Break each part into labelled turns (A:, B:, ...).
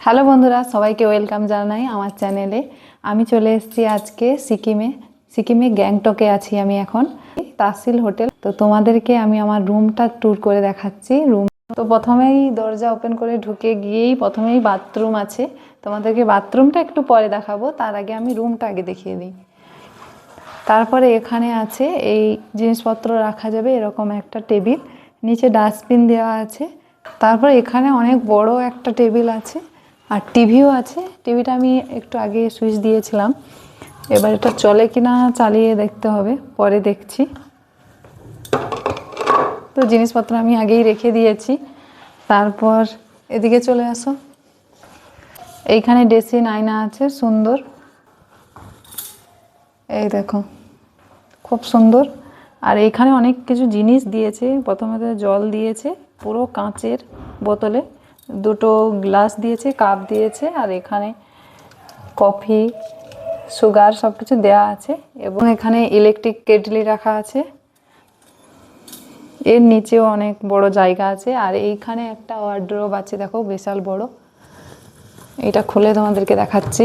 A: Hello বন্ধুরা, সবাইকে welcome জানাই আমার চ্যানেলে। আমি চলে এসেছি আজকে সিকিমে গ্যাংটকে আছি আমি এখন, তাসিল হোটেল। তো তোমাদেরকে আমি আমার রুমটা ট্যুর করে দেখাচ্ছি। তো প্রথমেই দরজা ওপেন করে ঢুকে গিয়েই প্রথমেই বাথরুম আছে। তোমাদেরকে বাথরুমটা একটু পরে দেখাবো, তার আগে আমি রুমটা আগে দেখিয়ে দিই। তারপরে এখানে আছে এই জিনিসপত্র রাখা যাবে এরকম একটা টেবিল, নিচে ডাস্টবিন দেওয়া আছে। তারপর এখানে অনেক বড় একটা টেবিল আছে আর টিভিও আছে। টিভিটা আমি একটু আগে সুইচ দিয়েছিলাম, এবার এটা চলে কিনা চালিয়ে দেখতে হবে, পরে দেখছি। তো জিনিসপত্র আমি আগেই রেখে দিয়েছি। তারপর এদিকে চলে আসো, এইখানে ড্রেসিং আয়না আছে সুন্দর, এই দেখো খুব সুন্দর। আর এইখানে অনেক কিছু জিনিস দিয়েছে। প্রথমে জল দিয়েছে পুরো কাঁচের বোতলে, দুটো গ্লাস দিয়েছে, কাপ দিয়েছে, আর এখানে কফি, সুগার সব কিছু দেওয়া আছে। এবং এখানে ইলেকট্রিক কেটলি রাখা আছে, এর নিচেও অনেক বড় জায়গা আছে। আর এইখানে একটা ওয়ার্ডরোব আছে, দেখো বিশাল বড়। এটা খুলে তোমাদেরকে দেখাচ্ছি।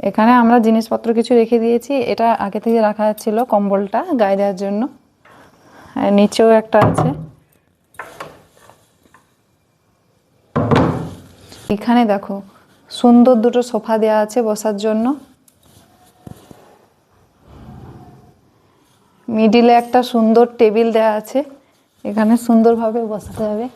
A: এখানে আমরা জিনিসপত্র কিছু রেখে দিয়েছি, এটা আগে থেকে রাখা ছিল কম্বলটা গায়ে দেওয়ার জন্য। আর নিচেও একটা আছে। এখানে দেখো সুন্দর দুটো সোফা দেওয়া আছে বসার জন্য। মিডিলে একটা সুন্দর টেবিল দেওয়া আছে, এখানে সুন্দরভাবে বসাতে হবে।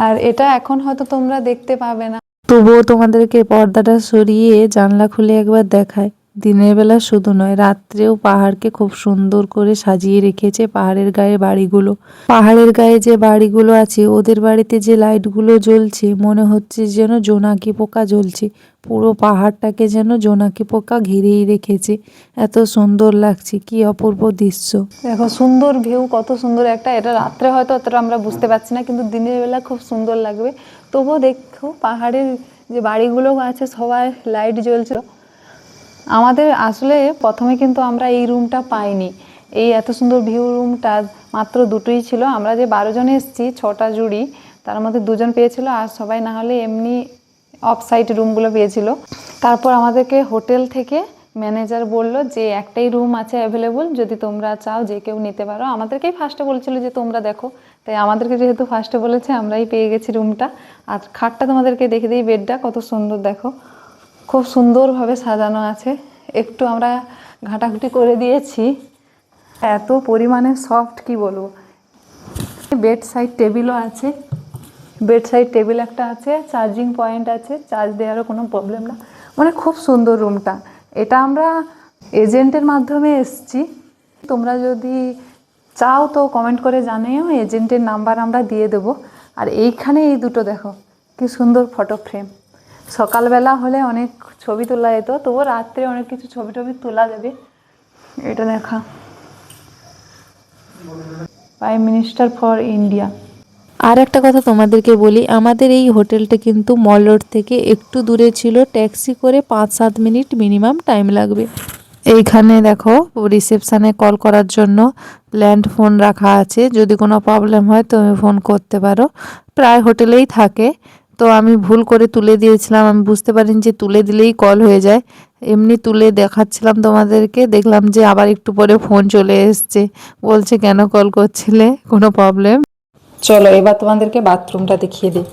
A: আর এটা এখন হয়তো তোমরা দেখতে পাবে না,
B: তবুও তোমাদেরকে পর্দাটা সরিয়ে জানলা খুলে একবার দেখায়। দিনের বেলা শুধু নয়, রাত্রেও পাহাড়কে খুব সুন্দর করে সাজিয়ে রেখেছে পাহাড়ের গায়ে বাড়িগুলো। পাহাড়ের গায়ে যে বাড়িগুলো আছে ওদের বাড়িতে যে লাইটগুলো জ্বলছে মনে হচ্ছে যেন জোনাকি পোকা জ্বলছে। পুরো পাহাড়টাকে যেন জোনাকি পোকা ঘিরেই রেখেছে। এত সুন্দর লাগছে, কি অপূর্ব দৃশ্য।
A: দেখো সুন্দর ভিউ, কত সুন্দর একটা। এটা রাত্রে হয়তো অতটা আমরা বুঝতে পারছি না, কিন্তু দিনের বেলা খুব সুন্দর লাগবে। তবুও দেখো পাহাড়ের যে বাড়িগুলো আছে সবাই লাইট জ্বলছিল। আমাদের আসলে প্রথমে কিন্তু আমরা এই রুমটা পাইনি, এই এত সুন্দর ভিউ রুমটা মাত্র দুটোই ছিল। আমরা যে 12 জন এসেছি, 6টা জুড়ি, তার মধ্যে 2জন পেয়েছিল, আর সবাই না হলে এমনি অফ সাইড রুমগুলো পেয়েছিল। তারপর আমাদেরকে হোটেল থেকে ম্যানেজার বলল যে একটাই রুম আছে অ্যাভেলেবল, যদি তোমরা চাও যে কেউ নিতে পারো। আমাদেরকেই ফার্স্টে বলেছিল যে তোমরা দেখো, তাই আমাদেরকে যেহেতু ফার্স্টে বলেছে আমরাই পেয়ে গেছি রুমটা। আর খাটটা তোমাদেরকে দেখে দিই, বেডটা কত সুন্দর দেখো, খুব সুন্দরভাবে সাজানো আছে। একটু আমরা ঘাটাঘুটি করে দিয়েছি, এত পরিমাণে সফট কি বলবো। বেড সাইড টেবিলও আছে, বেড সাইড টেবিল একটা আছে, চার্জিং পয়েন্ট আছে, চার্জ দেওয়ারও কোনো প্রবলেম না। মানে খুব সুন্দর রুমটা। এটা আমরা এজেন্টের মাধ্যমে এসছি, তোমরা যদি চাও তো কমেন্ট করে জানিও, এজেন্টের নাম্বার আমরা দিয়ে দেবো। আর এইখানে এই দুটো দেখো কি সুন্দর ফটো ফ্রেম। সকালবেলা হলে অনেক ছবি তোলা যেত, তবুও রাত্রে অনেক কিছু ছবি টবি তোলা যাবে। এটা দেখা প্রাইম মিনিস্টার ফর ইন্ডিয়া।
B: আর একটা কথা তোমাদেরকে বলি, আমাদের এই হোটেলটা কিন্তু মল রোড থেকে একটু দূরে ছিল। ট্যাক্সি করে 5-7 মিনিট মিনিমাম টাইম লাগবে। এইখানে দেখো রিসেপশানে কল করার জন্য ল্যান্ড ফোন রাখা আছে, যদি কোনো প্রবলেম হয় তুমি ফোন করতে পারো। প্রায় হোটেলেই থাকে, তো আমি ভুল করে তুলে দিয়েছিলাম। আমি বুঝতে পারিনি যে তুলে দিলেই কল হয়ে যায়। এমনি তুলে দেখাচ্ছিলাম তোমাদেরকে, দেখলাম যে আবার একটু পরে ফোন চলে এসছে, বলছে কেন কল করছিলে, কোনো প্রবলেম।
A: চলো এবার তোমাদেরকে বাথরুমটা দেখিয়ে দিই।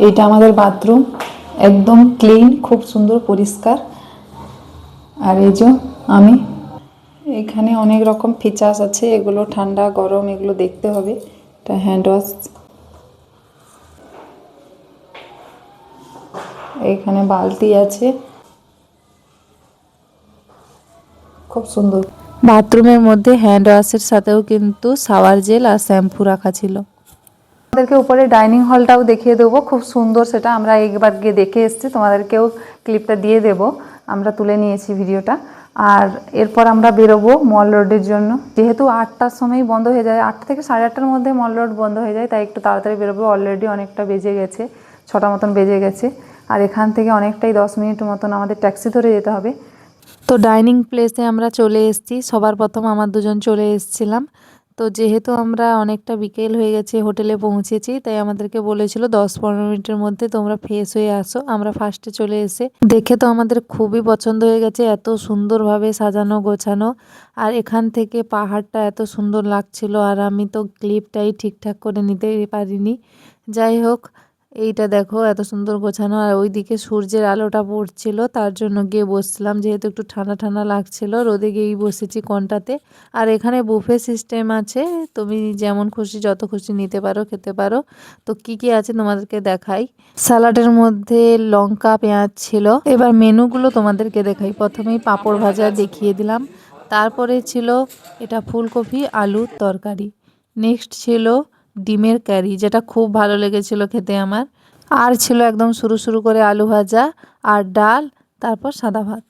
A: এইটা আমাদের বাথরুম, একদম ক্লিন, খুব সুন্দর পরিষ্কার। আর এই যে আমি, এখানে অনেক রকম ফিচার্স আছে, এগুলো ঠান্ডা গরম এগুলো দেখতে হবে। এটা হ্যান্ড ওয়াশ, এখানে বালতি আছে, খুব সুন্দর।
B: বাথরুমের মধ্যে হ্যান্ড ওয়াশের সাথেও কিন্তু শাওয়ার জেল আর শ্যাম্পু রাখা ছিল।
A: তোমাদেরকে উপরে ডাইনিং হলটাও দেখিয়ে দেবো, খুব সুন্দর। সেটা আমরা একবার গিয়ে দেখে এসেছি, তোমাদেরকেও ক্লিপটা দিয়ে দেব, আমরা তুলে নিয়েছি ভিডিওটা। আর এরপর আমরা বেরোবো মল রোডের জন্য, যেহেতু 8টার সময় বন্ধ হয়ে যায়, 8টা থেকে 8:30টার মধ্যে মল রোড বন্ধ হয়ে যায়, তাই একটু তাড়াতাড়ি বেরোবো। অলরেডি অনেকটা বেজে গেছে, 6টা মতন বেজে গেছে। আর এখান থেকে অনেকটাই 10 মিনিট মতন আমাদের ট্যাক্সি ধরে যেতে হবে।
B: তো ডাইনিং প্লেসে আমরা চলে এসেছি, সবার প্রথম আমার দুজন চলে এসেছিলাম। তো যেহেতু আমরা অনেকটা বিকেল হয়ে গেছে হোটেলে পৌঁছেছি, তাই আমাদেরকে বলেছিল 10-15 মিনিটের মধ্যে তোমরা ফ্রেশ হয়ে আসো। আমরা ফার্স্টে চলে এসে দেখে তো আমাদের খুবই পছন্দ হয়ে গেছে, এত সুন্দরভাবে সাজানো গোছানো। আর এখান থেকে পাহাড়টা এত সুন্দর লাগছিল, আর আমি তো ক্লিপটাই ঠিকঠাক করে নিতে পারিনি। যাই হোক, এইটা দেখো এত সুন্দর গোছানো, আর ওইদিকে সূর্যের আলোটা পড়ছিল, তার জন্য গিয়ে বসছিলাম, যেহেতু একটু ঠান্ডা ঠান্ডা লাগছিল, রোদে গিয়েই বসেছি কোনটাতে। আর এখানে বুফে সিস্টেম আছে, তুমি যেমন খুশি যত খুশি নিতে পারো, খেতে পারো। তো কি কি আছে তোমাদেরকে দেখাই। স্যালাডের মধ্যে লঙ্কা পেঁয়াজ ছিল। এবার মেনুগুলো তোমাদেরকে দেখাই। প্রথমেই পাঁপড় ভাজা দেখিয়ে দিলাম, তারপরে ছিল এটা ফুলকপি আলুর তরকারি, নেক্সট ছিল ডিমের কারি, যেটা খুব ভালো লেগেছিল খেতে আমার। আর ছিল একদম শুরু করে আলু ভাজা আর ডাল, তারপর সাদা ভাত।